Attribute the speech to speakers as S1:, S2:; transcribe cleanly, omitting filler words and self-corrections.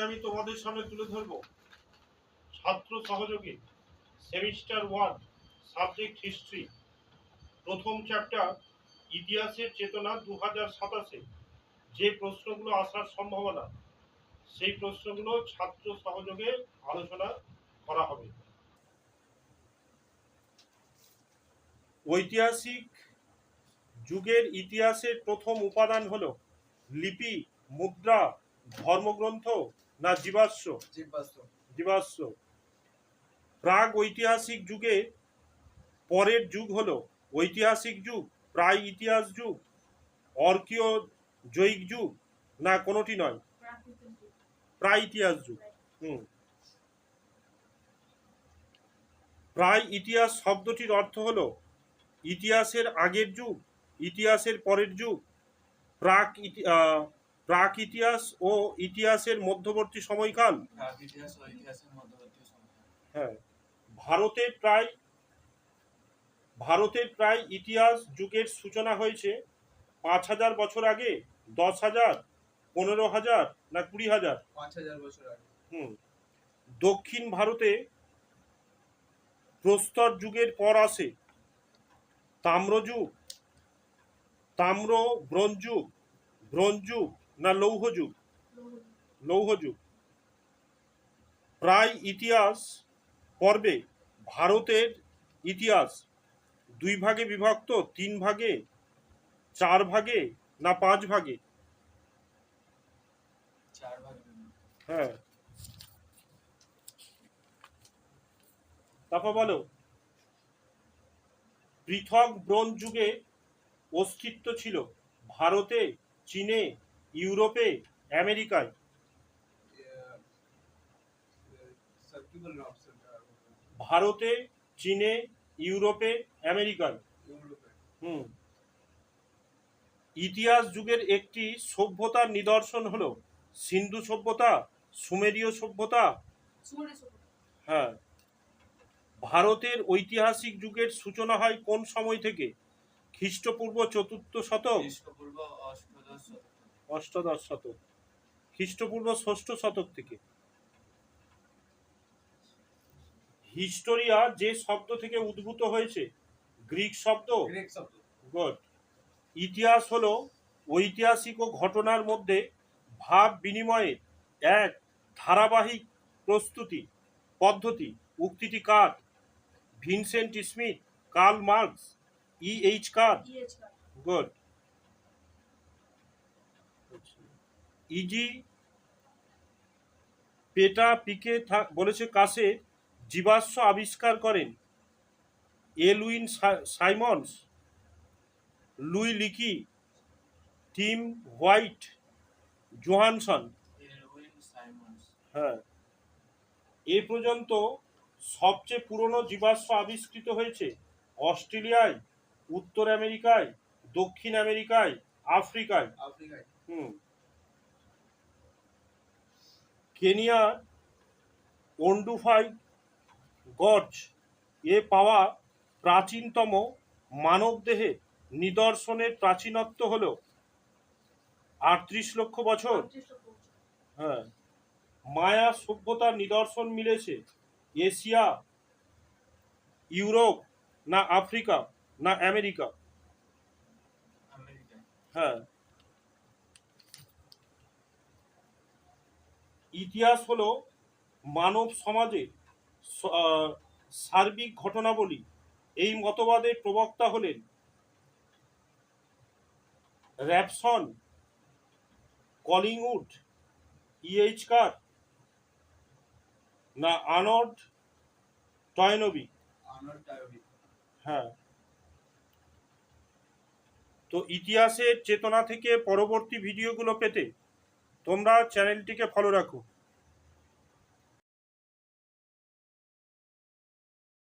S1: আমি তোমাদের সামনে তুলে ধরব ছাত্র সহযোগী সেমিস্টার 1 সাবজেক্ট হিস্ট্রি প্রথম চ্যাপ্টার ইতিহাসের চেতনা 2027 যে প্রশ্নগুলো আসার সম্ভাবনা সেই প্রশ্নগুলো ছাত্র সহযোগে আলোচনা করা হবে। ঐতিহাসিক যুগের ইতিহাসের প্রথম উপাদান হলো লিপি, মুদ্রা, ধর্মগ্রন্থ না জীবাশ্ম? জীবাশ্ম। প্রাগ ঐতিহাসিক যুগে পরের যুগ হলো ঐতিহাসিক যুগ, প্রায় ইতিহাস যুগ, অর্কিওজয়িক যুগ না কোনোটি নয়? প্রায় ইতিহাস যুগ। প্রায় ইতিহাস শব্দটির অর্থ হলো ইতিহাসের আগের যুগ, ইতিহাসের পরের যুগ, প্রাক ইতিহাস ও ইতিহাসের মধ্যবর্তী সময়কাল। হ্যাঁ, ভারতের প্রায় ইতিহাস যুগের সূচনা হয়েছে 5000 বছর আগে, 10,000, 15,000 না 20,000?
S2: 5000 বছর আগে।
S1: দক্ষিণ ভারতে প্রস্তর যুগের পর আসে তাম্রযুগ, ব্রোঞ্জ যুগ না লৌহ যুগ? লৌহ যুগ। প্রায় ইতিহাস পর্বে ভারতের ইতিহাস 2 ভাগে বিভক্ত, 3 ভাগে, 4 ভাগে না 5 ভাগে?
S2: 4 ভাগে।
S1: হ্যাঁ, তারপর বলো পৃথক ব্রোঞ্জ যুগে অস্তিত্ব ছিল ভারতে, চীনে, ইউরোপে, আমেরিকায়? ভারতে, চীনে, ইউরোপে, আমেরিকায়। ইতিহাস যুগের একটি সভ্যতার নিদর্শন হলো সিন্ধু সভ্যতা, সুমেরীয় সভ্যতা? হ্যাঁ। ভারতের ঐতিহাসিক যুগের সূচনা হয় কোন সময় থেকে? খ্রিস্টপূর্ব 4th শতক, অষ্টাদশ শতক, খ্রিস্টপূর্ব 6ষ্ঠ শতক থেকে। হিস্টোরিয়া যে শব্দ থেকে উদ্ভূত হয়েছে? গ্রিক শব্দ। গুড। ইতিহাস হলো ঐতিহাসিক ও ঘটনার মধ্যে ভাব বিনিময়ের এক ধারাবাহিক পদ্ধতি। উক্তিটি কার? Vincent Smith, Karl Marx, E.H. কার? গুড। ইজি পেটা পিকে বলেছে কাছে জীবাশ্ম আবিষ্কার করেন? Elwyn Simons, Louis Leakey, Tim White, Johanson? হ্যাঁ। এ পর্যন্ত সবচেয়ে পুরনো জীবাশ্ম আবিষ্কৃত হয়েছে অস্ট্রেলিয়ায়, উত্তর আমেরিকায়, দক্ষিণ আমেরিকায়, আফ্রিকায়। কেনিয়ার ওন্ডুফাই গর্জ এ পাওয়া প্রাচীনতম মানবদেহের নিদর্শনের প্রাচীনত্ব হল 38 লক্ষ বছর। হ্যাঁ। মায়া সভ্যতার নিদর্শন মিলেছে এশিয়া, ইউরোপ না আফ্রিকা না আমেরিকা? হ্যাঁ। ইতিহাস হলো মানব সমাজের সার্বিক ঘটনাবলী। এই মতবাদের প্রবক্তা হলেন র্যাবসন, কলিংউড, E.H. কার না আর্নল্ড টয়নবি? হ্যাঁ। তো ইতিহাসের চেতনা থেকে পরবর্তী ভিডিওগুলো পেতে তোমরা চ্যানেলটিকে ফলো রাখো।